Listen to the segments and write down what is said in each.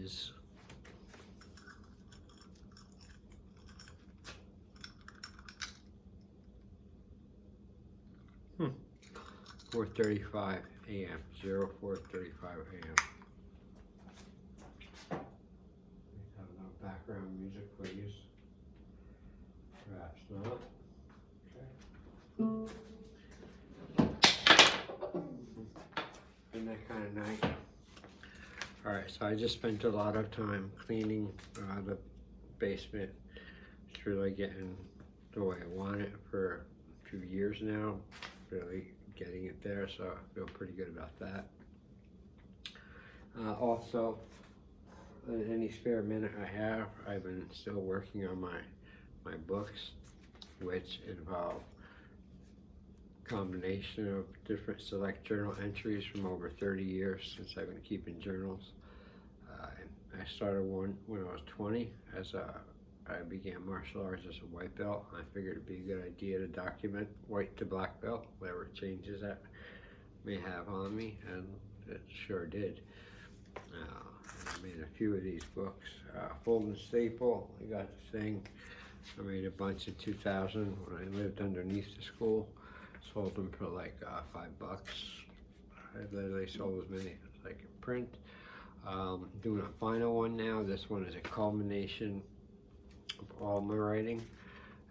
is 4:35 a.m. 04:35 a.m. Have no background music, please. Perhaps not. Okay. Isn't that kind of nice? All right, so I just spent a lot of time cleaning the basement. It's really getting the way I want it for a few years now. Really getting it there, so I feel pretty good about that. Also, any spare minute I have, I've been still working on my books, which involve combination of different select journal entries from over 30 years since I've been keeping journals. I started one when I was 20 I began martial arts as a white belt. I figured it'd be a good idea to document white to black belt, whatever changes that may have on me, and it sure did. I made a few of these books. Fold and staple, I got the thing. I made a bunch in 2000 when I lived underneath the school. Sold them for like $5. I literally sold as many as I could print. Doing a final one now. This one is a culmination of all my writing.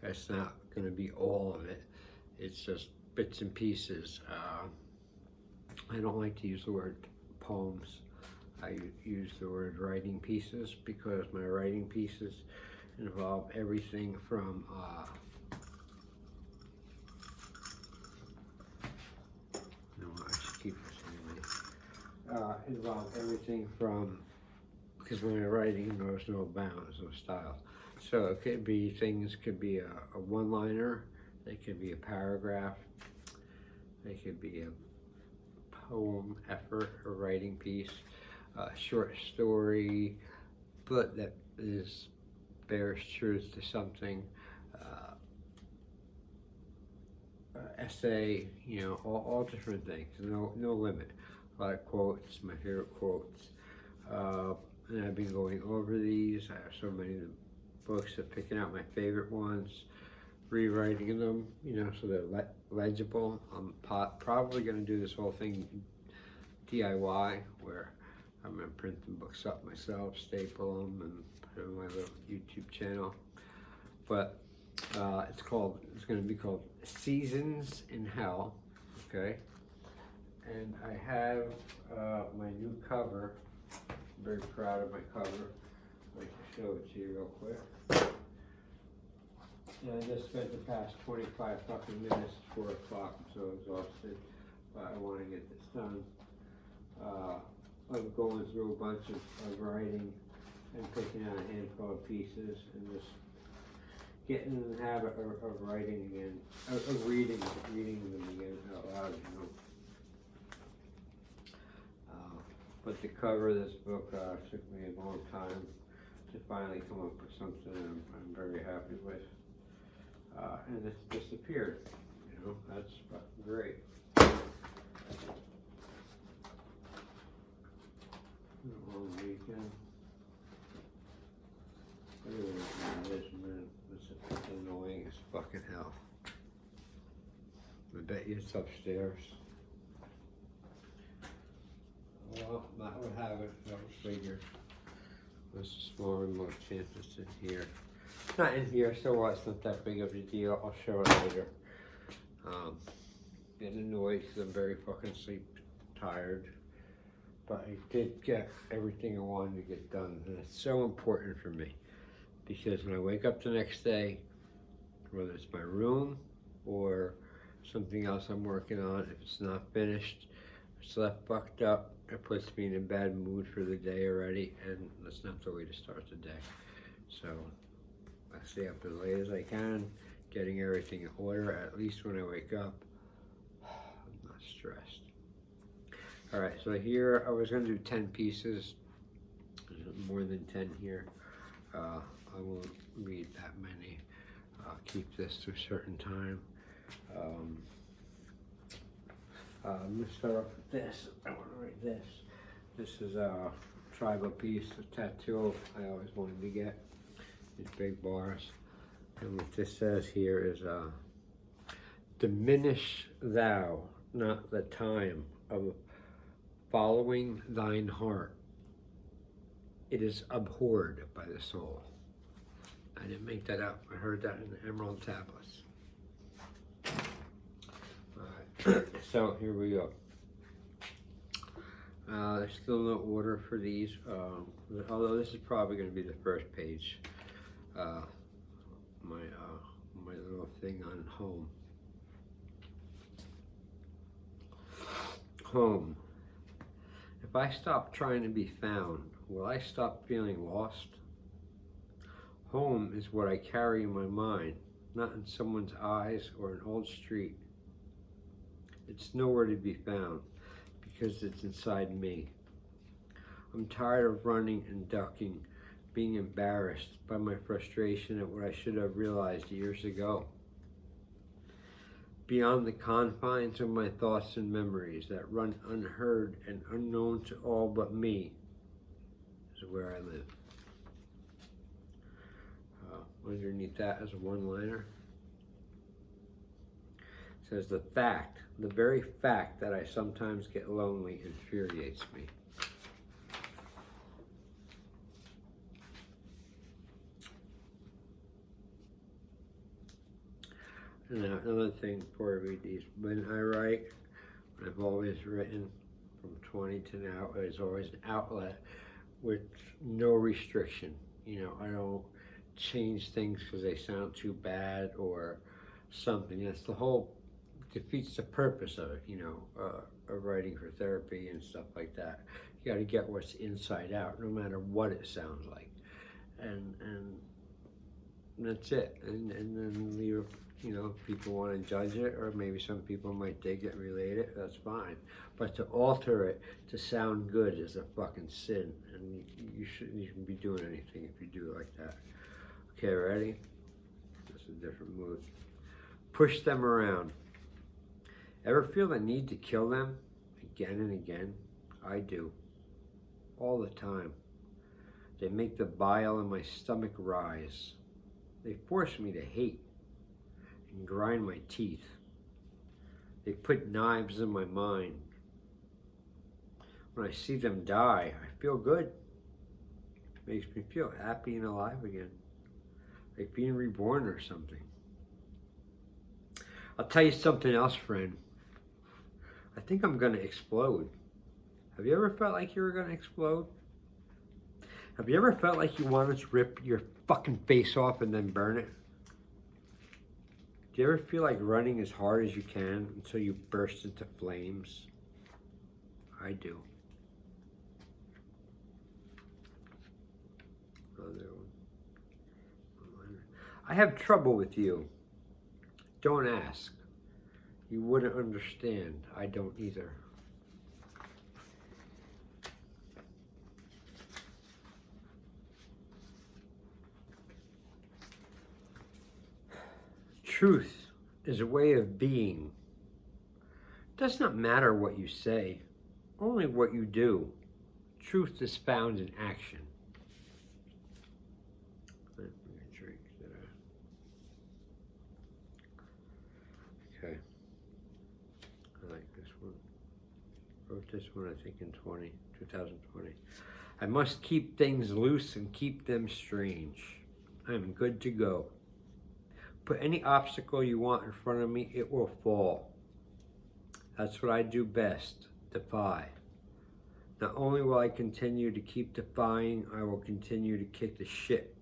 It's not going to be all of it. It's just bits and pieces. I don't like to use the word poems. I use the word writing pieces because my writing pieces involve everything from involve everything from, because when you're writing there's no bounds, no style. So it could be things, could be a one-liner, they could be a paragraph, they could be a poem effort, a writing piece, a short story, but that bears truth to something, essay, you know, all different things, no limit. A lot of quotes, my favorite quotes, and I've been going over these. I have so many of the books of picking out my favorite ones, rewriting them, you know, so they're legible. I'm probably going to do this whole thing DIY, where I'm going to print the books up myself, staple them, and put them on my little YouTube channel. But it's going to be called Seasons in Hell, okay? And I have my new cover. I'm very proud of my cover. I'd like to show it to you real quick. And I just spent the past 25 fucking minutes, 4 o'clock, I'm so exhausted, but I want to get this done. I'm going through a bunch of writing and picking out a handful of pieces and just getting in the habit of writing again, of reading them again out loud, you know. But the cover of this book took me a long time to finally come up with something I'm very happy with. And it's disappeared, you know, that's fucking great. Long weekend. Look at this, man. This is annoying as fucking hell. I bet you it's upstairs. Well, that would have it. That was figured. There's a small remote chance it's in here. It's not in here, so what? It's not that big of a deal. I'll show it later. Getting annoyed because I'm very fucking tired. But I did get everything I wanted to get done. And it's so important for me. Because when I wake up the next day, whether it's my room or something else I'm working on, if it's not finished, it's left fucked up, it puts me in a bad mood for the day already, and that's not the way to start the day. So I stay up as late as I can, getting everything in order, at least when I wake up, I'm not stressed. All right, so here I was gonna do 10 pieces. There's more than 10 here. I won't read that many. I'll keep this to a certain time. I'm gonna start off with this. I want to write this. This is tribal piece, a tattoo I always wanted to get. These big bars. And what this says here is, diminish thou not the time of following thine heart. It is abhorred by the soul. I didn't make that up. I heard that in the Emerald Tablets. Alright, so here we go. There's still no order for these, although this is probably going to be the first page. My little thing on home. Home. If I stop trying to be found, will I stop feeling lost? Home is what I carry in my mind, not in someone's eyes or an old street. It's nowhere to be found because it's inside me. I'm tired of running and ducking, being embarrassed by my frustration at what I should have realized years ago. Beyond the confines of my thoughts and memories that run unheard and unknown to all but me is where I live. Underneath that is a one-liner. It says, the very fact that I sometimes get lonely infuriates me. Now, another thing before I read these, when I write, I've always written from 20 to now, there's always an outlet with no restriction. You know, I don't change things because they sound too bad or something. That's the whole, defeats the purpose of it, you know, of writing for therapy and stuff like that. You got to get what's inside out, no matter what it sounds like. And that's it. And then leave, you know, people want to judge it, or maybe some people might dig it and relate it, that's fine. But to alter it to sound good is a fucking sin, and you shouldn't be doing anything if you do it like that. Okay, ready? That's a different mood. Push them around. Ever feel the need to kill them again and again? I do. All the time. They make the bile in my stomach rise. They force me to hate and grind my teeth. They put knives in my mind. When I see them die, I feel good. It makes me feel happy and alive again. Like being reborn or something. I'll tell you something else, friend. I think I'm gonna explode. Have you ever felt like you were gonna explode? Have you ever felt like you wanted to rip your fucking face off and then burn it? Do you ever feel like running as hard as you can until you burst into flames? I do. Another one. I have trouble with you. Don't ask. You wouldn't understand. I don't either. Truth is a way of being. It does not matter what you say, only what you do. Truth is found in action. Okay. I like this one. Wrote this one, I think, in 2020. I must keep things loose and keep them strange. I'm good to go. Put any obstacle you want in front of me, it will fall. That's what I do best, defy. Not only will I continue to keep defying, I will continue to kick the shit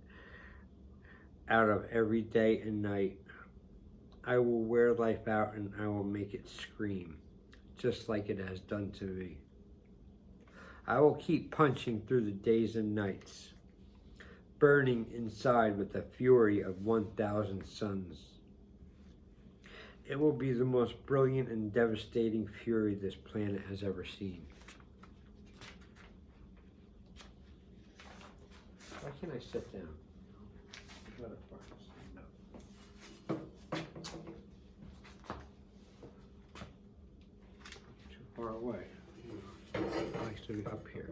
out of every day and night. I will wear life out and I will make it scream, just like it has done to me. I will keep punching through the days and nights, burning inside with the fury of 1,000 suns. It will be the most brilliant and devastating fury this planet has ever seen. Why can't I sit down? Too far away. I like to be up here.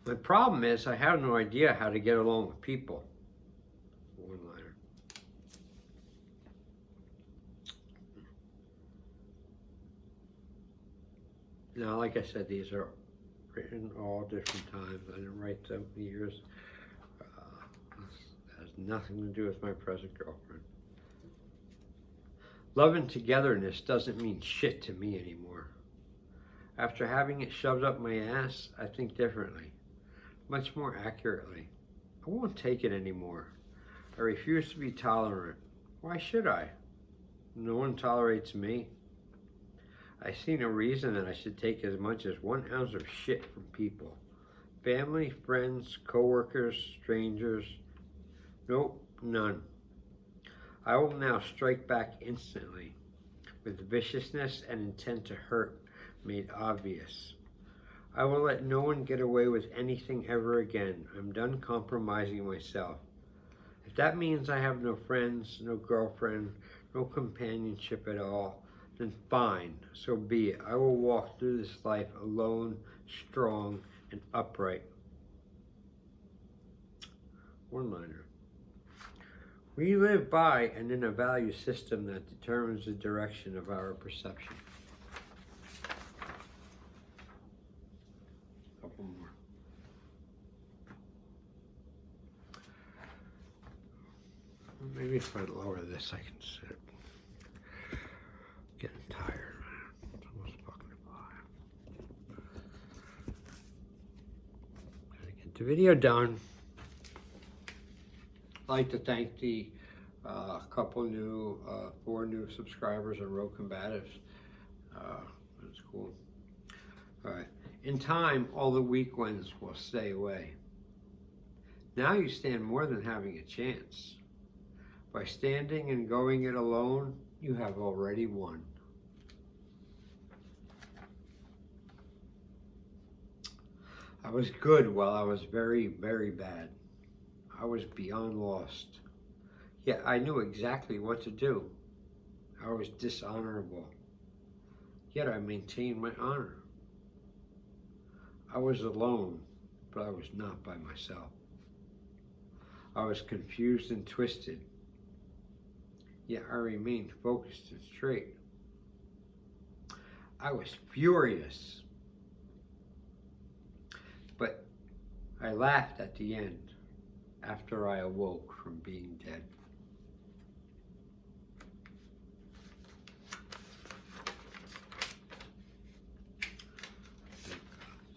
My problem is I have no idea how to get along with people. One-liner. Now, like I said, these are written all different times. I didn't write them years. This has nothing to do with my present girlfriend. Love and togetherness doesn't mean shit to me anymore. After having it shoved up my ass, I think differently, much more accurately. I won't take it anymore. I refuse to be tolerant. Why should I? No one tolerates me. I see no reason that I should take as much as 1 ounce of shit from people. Family, friends, coworkers, strangers. Nope, none. I will now strike back instantly, with viciousness and intent to hurt made obvious. I will let no one get away with anything ever again. I'm done compromising myself. If that means I have no friends, no girlfriend, no companionship at all, then fine, so be it. I will walk through this life alone, strong, and upright. One-liner. We live by and in a value system that determines the direction of our perception. Couple more. Maybe if I lower this, I can sit. Getting tired, man. It's almost fucking 5. Gotta get the video done. I'd like to thank the couple new, 4 new subscribers on Rogue Combatives. That's cool. All right. In time, all the weak ones will stay away. Now you stand more than having a chance. By standing and going it alone, you have already won. I was good while I was very, very bad. I was beyond lost. Yet I knew exactly what to do. I was dishonorable. Yet I maintained my honor. I was alone, but I was not by myself. I was confused and twisted. Yet I remained focused and straight. I was furious. But I laughed at the end after I awoke from being dead.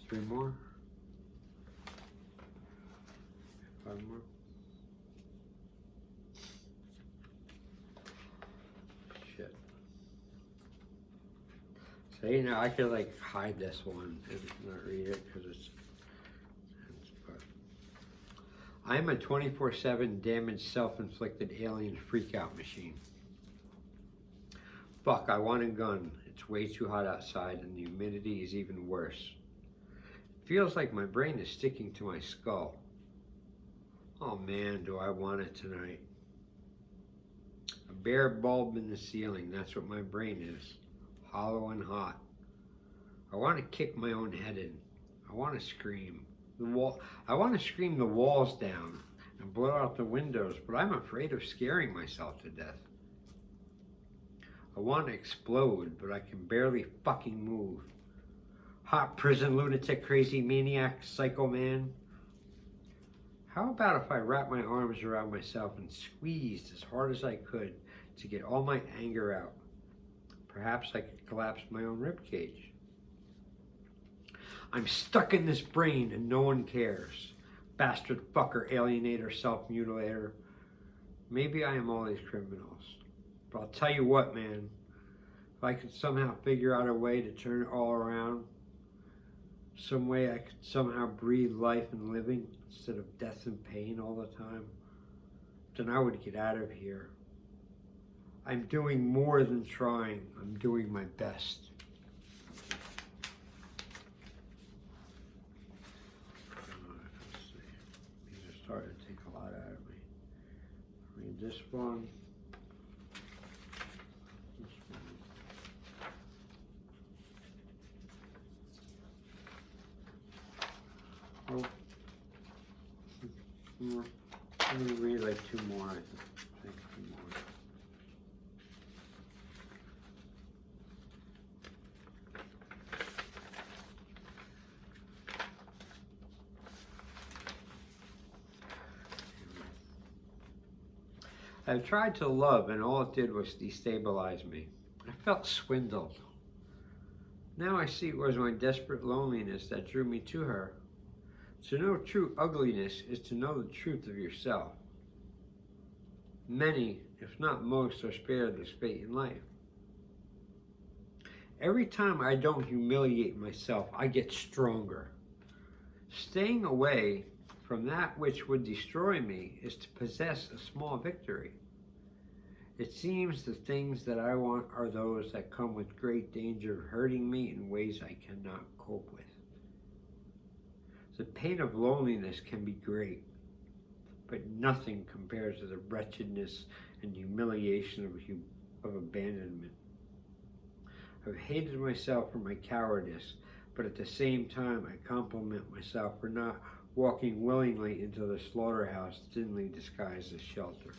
Three more? 5 more? Shit. So, you know, I could like hide this one and not read it because it's I'm a 24/7 damaged, self-inflicted alien freakout machine. Fuck, I want a gun. It's way too hot outside and the humidity is even worse. It feels like my brain is sticking to my skull. Oh man, do I want it tonight. A bare bulb in the ceiling, that's what my brain is. Hollow and hot. I want to kick my own head in. I want to scream. I want to scream the walls down and blow out the windows, but I'm afraid of scaring myself to death. I want to explode, but I can barely fucking move. Hot prison lunatic, crazy maniac, psycho man. How about if I wrapped my arms around myself and squeezed as hard as I could to get all my anger out? Perhaps I could collapse my own ribcage. I'm stuck in this brain and no one cares. Bastard fucker, alienator, self-mutilator. Maybe I am all these criminals. But I'll tell you what, man. If I could somehow figure out a way to turn it all around, some way I could somehow breathe life and living instead of death and pain all the time, then I would get out of here. I'm doing more than trying. I'm doing my best. Starting to take a lot out of me. Read this one. This one. Oh. more, I think a few more. I've tried to love, and all it did was destabilize me. I felt swindled. Now I see it was my desperate loneliness that drew me to her. To know true ugliness is to know the truth of yourself. Many, if not most, are spared this fate in life. Every time I don't humiliate myself, I get stronger. Staying away from that which would destroy me is to possess a small victory. It seems the things that I want are those that come with great danger of hurting me in ways I cannot cope with. The pain of loneliness can be great, but nothing compares to the wretchedness and humiliation of abandonment. I've hated myself for my cowardice, but at the same time I compliment myself for not walking willingly into the slaughterhouse thinly disguised as shelter.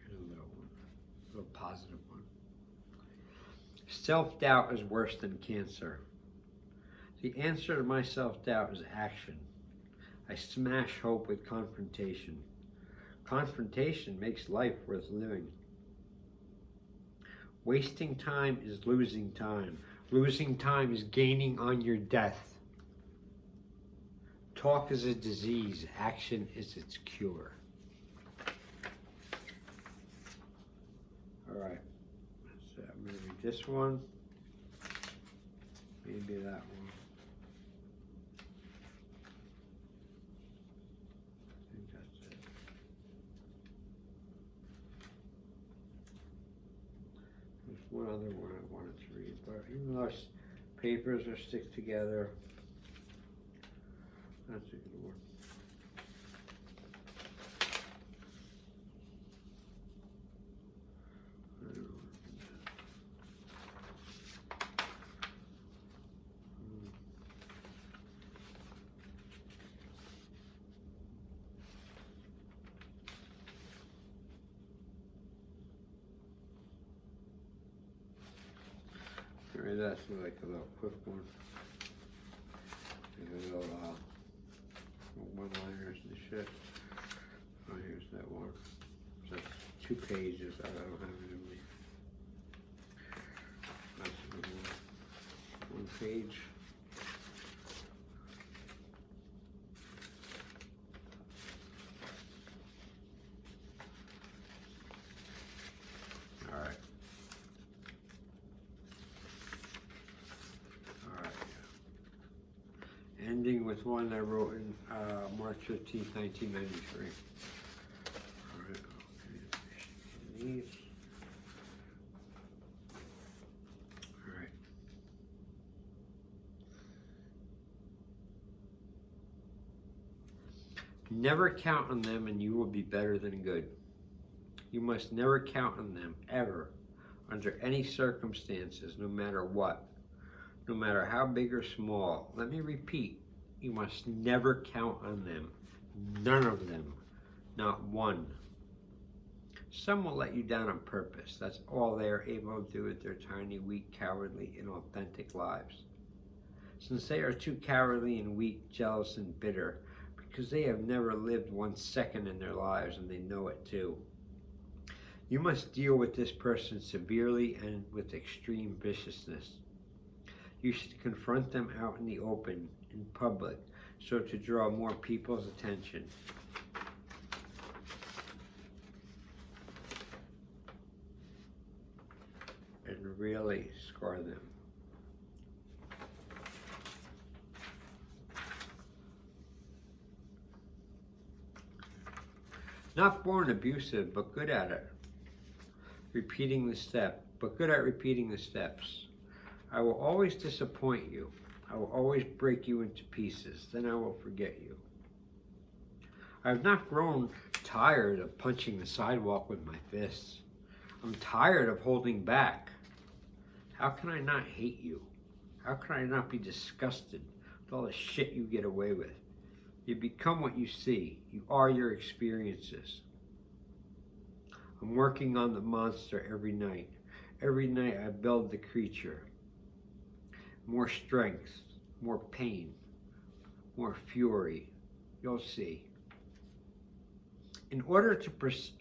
Here's a little positive one. Self-doubt is worse than cancer. The answer to my self-doubt is action. I smash hope with confrontation. Confrontation makes life worth living. Wasting time is losing time. Losing time is gaining on your death. Talk is a disease. Action is its cure. All right. So I'm going to read this one. Maybe that one. I think that's it. There's one other one I wanted to read, but even though papers are stick together, that's a good one. Alright, that's like a little quick one. There's a little one-liners and shit. Oh, here's that one. So that's 2 pages. I don't have it in me. That's a good one. 1 page. Alright. Ending with one I wrote in March 15th, 1993. All right, okay. These. All right. Never count on them and you will be better than good. You must never count on them, ever, under any circumstances, no matter what. No matter how big or small. Let me repeat, you must never count on them. None of them. Not one. Some will let you down on purpose. That's all they are able to do with their tiny, weak, cowardly, inauthentic lives. Since they are too cowardly and weak, jealous and bitter, because they have never lived 1 second in their lives and they know it too. You must deal with this person severely and with extreme viciousness. You should confront them out in the open, in public, so to draw more people's attention. And really scar them. Not born abusive, but good at it. Repeating the step, but good at repeating the steps. I will always disappoint you. I will always break you into pieces. Then I will forget you. I have not grown tired of punching the sidewalk with my fists. I'm tired of holding back. How can I not hate you? How can I not be disgusted with all the shit you get away with. You become what you see. You are your experiences. I'm working on the monster every night. Every night I build the creature. More strength, more pain, more fury. You'll see. In order to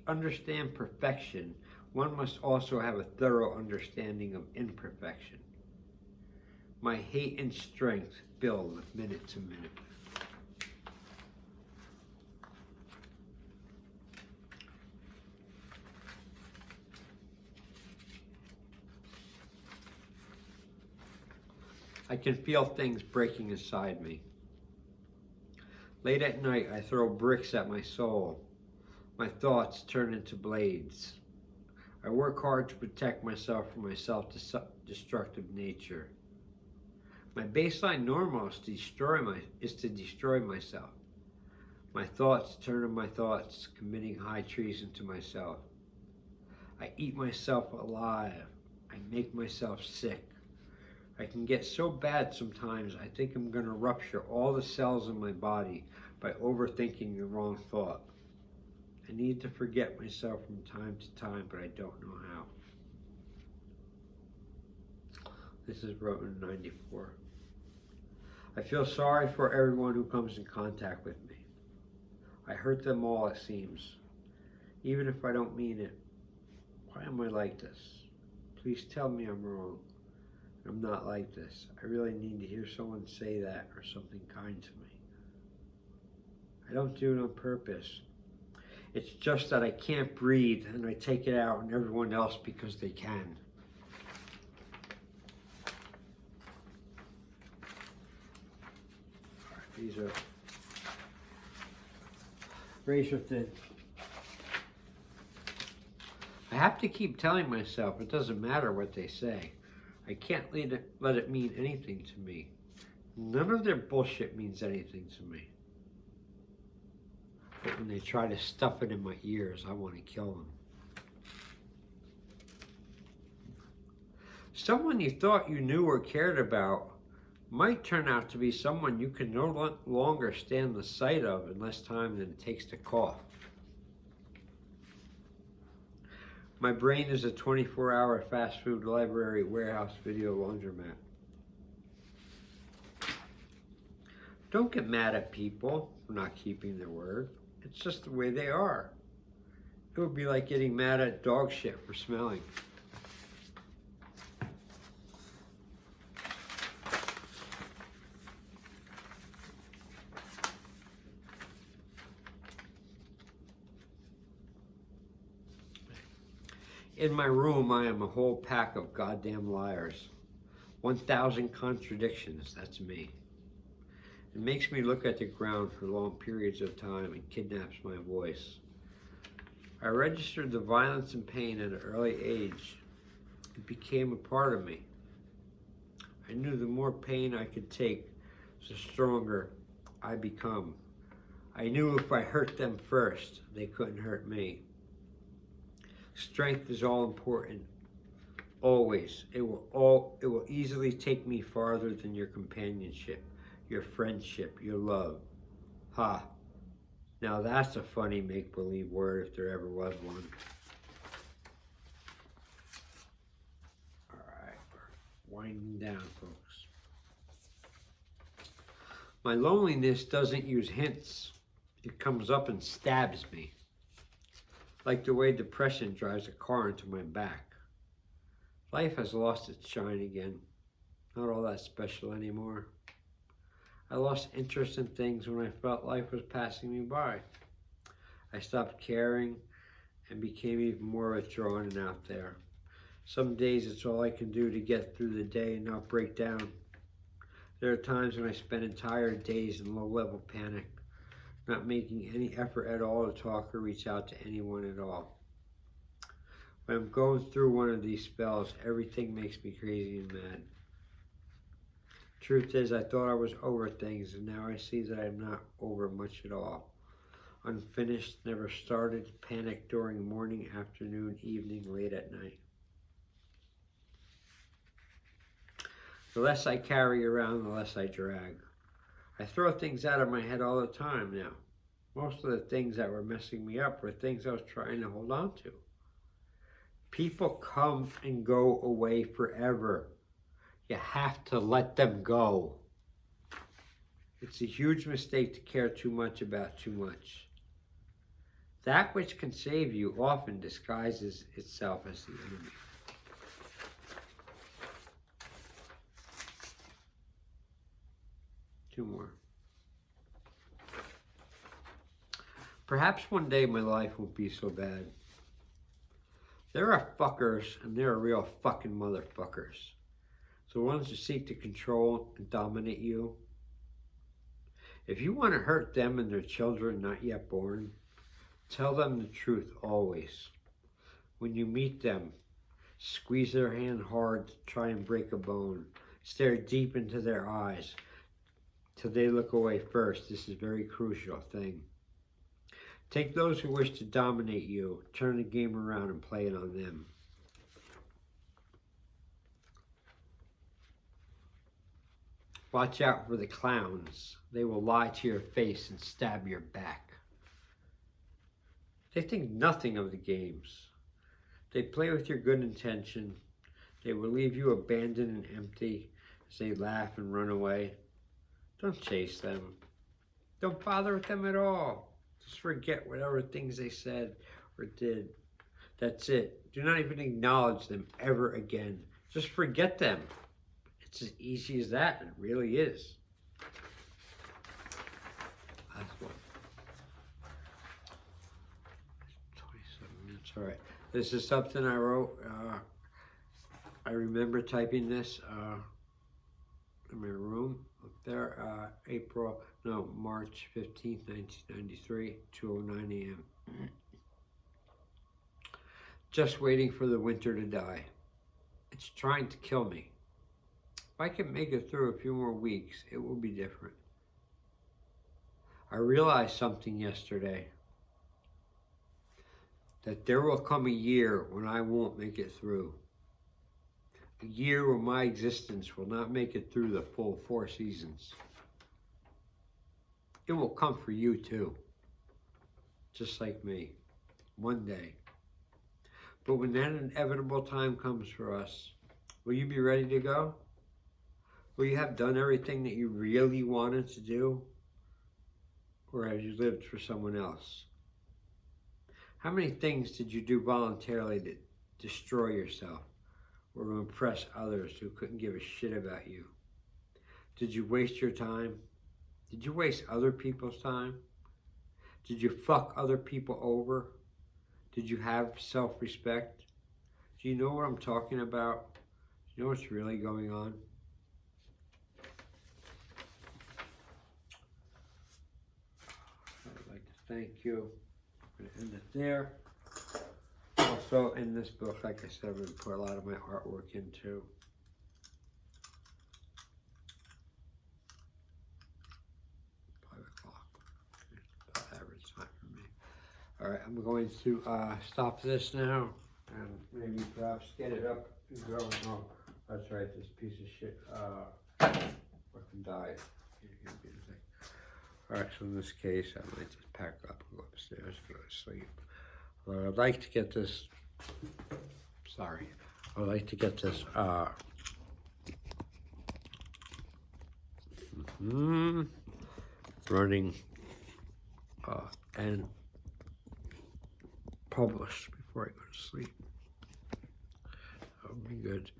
understand perfection, one must also have a thorough understanding of imperfection. My hate and strength build minute to minute. I can feel things breaking inside me. Late at night, I throw bricks at my soul. My thoughts turn into blades. I work hard to protect myself from my self-destructive nature. My baseline normal is to destroy myself. My thoughts turn to my thoughts, committing high treason to myself. I eat myself alive. I make myself sick. I can get so bad sometimes I think I'm going to rupture all the cells in my body by overthinking the wrong thought. I need to forget myself from time to time, but I don't know how. This is wrote in '94. I feel sorry for everyone who comes in contact with me. I hurt them all, it seems. Even if I don't mean it. Why am I like this? Please tell me I'm wrong. I'm not like this. I really need to hear someone say that or something kind to me. I don't do it on purpose. It's just that I can't breathe and I take it out on everyone else because they can. All right, these are razor thin. I have to keep telling myself it doesn't matter what they say. I can't let it mean anything to me. None of their bullshit means anything to me. But when they try to stuff it in my ears, I want to kill them. Someone you thought you knew or cared about might turn out to be someone you can no longer stand the sight of in less time than it takes to cough. My brain is a 24-hour fast food library warehouse video laundromat. Don't get mad at people for not keeping their word. It's just the way they are. It would be like getting mad at dog shit for smelling. In my room, I am a whole pack of goddamn liars. 1,000 contradictions, that's me. It makes me look at the ground for long periods of time and kidnaps my voice. I registered the violence and pain at an early age. It became a part of me. I knew the more pain I could take, the stronger I become. I knew if I hurt them first, they couldn't hurt me. Strength is all important. Always. It will easily take me farther than your companionship, your friendship, your love. Ha. Now that's a funny make-believe word if there ever was one. All right, we're winding down, folks. My loneliness doesn't use hints. It comes up and stabs me. Like the way depression drives a car into my back. Life has lost its shine again. Not all that special anymore. I lost interest in things when I felt life was passing me by. I stopped caring and became even more withdrawn and out there. Some days it's all I can do to get through the day and not break down. There are times when I spend entire days in low-level panic, not making any effort at all to talk or reach out to anyone at all. When I'm going through one of these spells, everything makes me crazy and mad. Truth is, I thought I was over things, and now I see that I'm not over much at all. Unfinished, never started, panic during morning, afternoon, evening, late at night. The less I carry around, the less I drag. I throw things out of my head all the time now. Most of the things that were messing me up were things I was trying to hold on to. People come and go away forever. You have to let them go. It's a huge mistake to care too much about too much. That which can save you often disguises itself as the enemy. Two more. Perhaps one day my life won't be so bad. There are fuckers, and there are real fucking motherfuckers. The ones who seek to control and dominate you. If you want to hurt them and their children not yet born, tell them the truth always. When you meet them, squeeze their hand hard to try and break a bone. Stare deep into their eyes till they look away first. This is a very crucial thing. Take those who wish to dominate you, turn the game around and play it on them. Watch out for the clowns. They will lie to your face and stab your back. They think nothing of the games. They play with your good intention. They will leave you abandoned and empty as they laugh and run away. Don't chase them. Don't bother with them at all. Just forget whatever things they said or did. That's it. Do not even acknowledge them ever again. Just forget them. It's as easy as that. It really is. Last one. 27 minutes. All right. This is something I wrote. I remember typing this in my room up there. March 15th, 1993, 2:09 a.m. Just waiting for the winter to die. It's trying to kill me. If I can make it through a few more weeks, it will be different. I realized something yesterday. That there will come a year when I won't make it through. A year where my existence will not make it through the full 4 seasons. It will come for you too. Just like me. One day. But when that inevitable time comes for us, will you be ready to go? Will you have done everything that you really wanted to do? Or have you lived for someone else? How many things did you do voluntarily to destroy yourself or to impress others who couldn't give a shit about you? Did you waste your time? Did you waste other people's time? Did you fuck other people over? Did you have self-respect? Do you know what I'm talking about? Do you know what's really going on? I'd like to thank you. I'm going to end it there. Also, in this book, like I said, I'm going to put a lot of my artwork into. 5 o'clock. About average time for me. All right, I'm going to stop this now and maybe perhaps get it up and go. Oh, that's right, this piece of shit fucking died. All right, so in this case, I might just pack up and go upstairs and go to sleep. Well, I'd like to get this, I'd like to get this, running and published before I go to sleep. That would be good.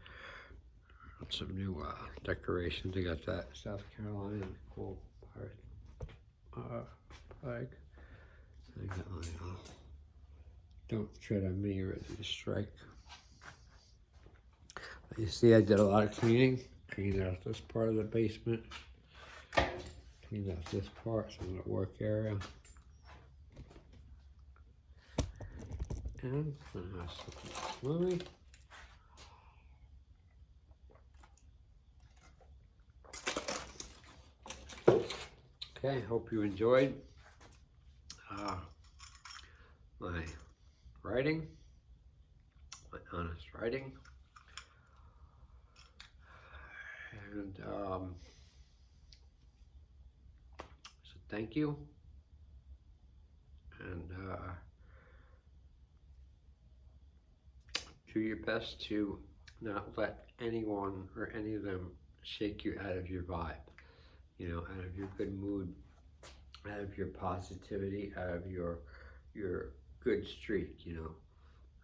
Some new decorations. I got that South Carolina cool pirate flag. I got my Don't Tread on Me ready to strike. You see, I did a lot of cleaning. Cleaned out this part of the basement. Cleaned out this part, some of the work area. And I have some movie. Okay, hope you enjoyed my writing, my honest writing, and thank you. And do your best to not let anyone or any of them shake you out of your vibe, you know, out of your good mood, out of your positivity, out of your good streak, you know.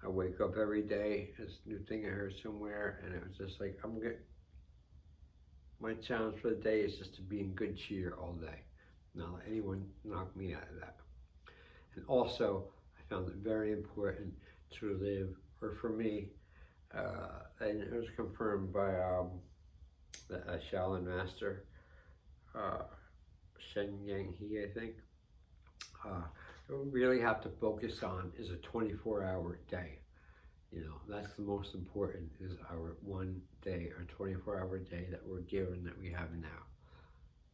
I wake up every day, this new thing I heard somewhere, and it was just like, my challenge for the day is just to be in good cheer all day. Not let anyone knock me out of that. And also, I found it very important to live, or for me, and it was confirmed by the Shaolin master, Shen Yang He, I think. What we really have to focus on is a 24-hour day. You know, that's the most important, is our one day, our 24-hour day that we're given, that we have now.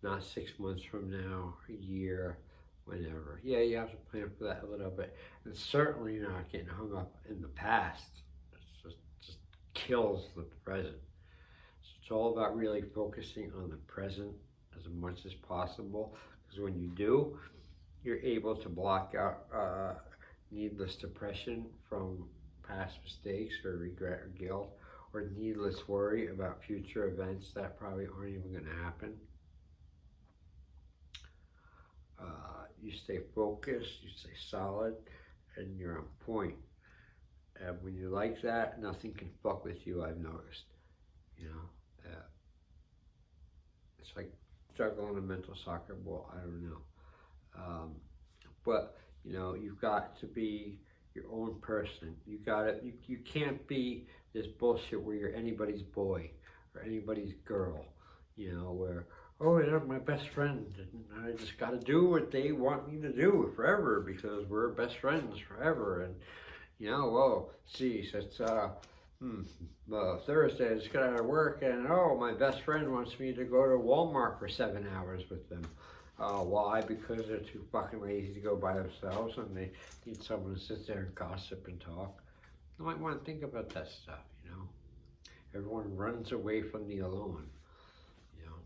Not 6 months from now, a year, whenever. Yeah, you have to plan for that a little bit. And certainly not getting hung up in the past. It's just kills the present. So it's all about really focusing on the present as much as possible. Because when you do, you're able to block out needless depression from past mistakes, or regret or guilt, or needless worry about future events that probably aren't even going to happen. You stay focused, you stay solid, and you're on point. And when you're like that, nothing can fuck with you, I've noticed. You know, it's like juggling a mental soccer ball, I don't know. But, you know, you've got to be your own person. You can't be this bullshit where you're anybody's boy or anybody's girl, you know, where, oh, they're my best friend, and I just got to do what they want me to do forever because we're best friends forever. And, you know, well, geez, it's Thursday, I just got out of work, and oh, my best friend wants me to go to Walmart for 7 hours with them. Why? Because they're too fucking lazy to go by themselves, and they need someone to sit there and gossip and talk. You might want to think about that stuff, you know. Everyone runs away from the alone, you know.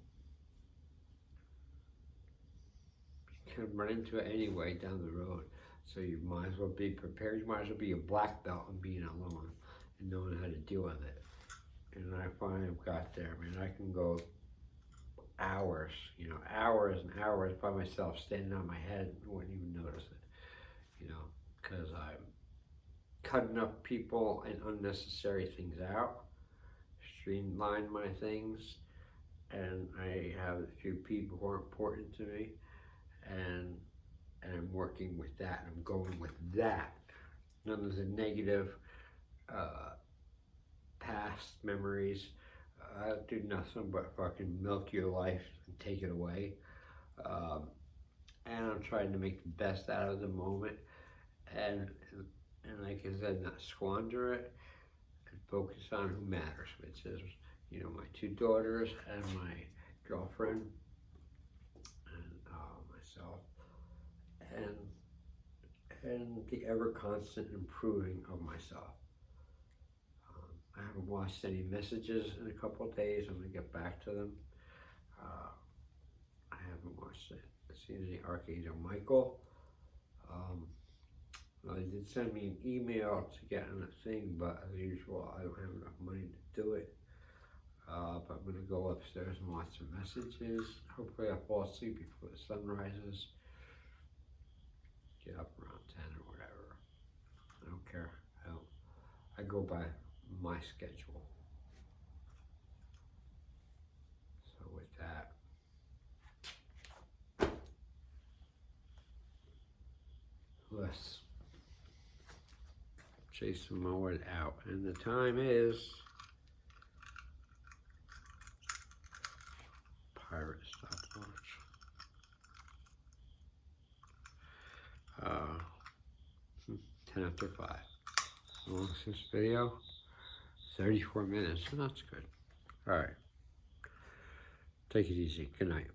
You can run into it anyway down the road, so you might as well be prepared. You might as well be a black belt in being alone and knowing how to deal with it. And I finally got there, man. I can go hours, you know, hours and hours by myself, standing on my head, and wouldn't even notice it, you know, because I'm cutting up people and unnecessary things out, streamline my things, and I have a few people who are important to me, and I'm working with that, I'm going with that. None of the negative past memories do nothing but fucking milk your life and take it away. And I'm trying to make the best out of the moment, and like I said, not squander it, and focus on who matters, which is, you know, my 2 daughters and my girlfriend, and myself, and the ever constant improving of myself. I haven't watched any messages in a couple of days. I'm going to get back to them. I haven't watched it. Seen any Archangel Michael. Well, they did send me an email to get on a thing, but as usual, I don't have enough money to do it. But I'm going to go upstairs and watch some messages. Hopefully I'll fall asleep before the sun rises. Get up around 10 or whatever. I don't care. I go by my schedule. So with that, let's chase the MOWAD out. And the time is pirate stopwatch. 10 after 5. How long is this video? 34 minutes, so that's good. All right. Take it easy. Good night.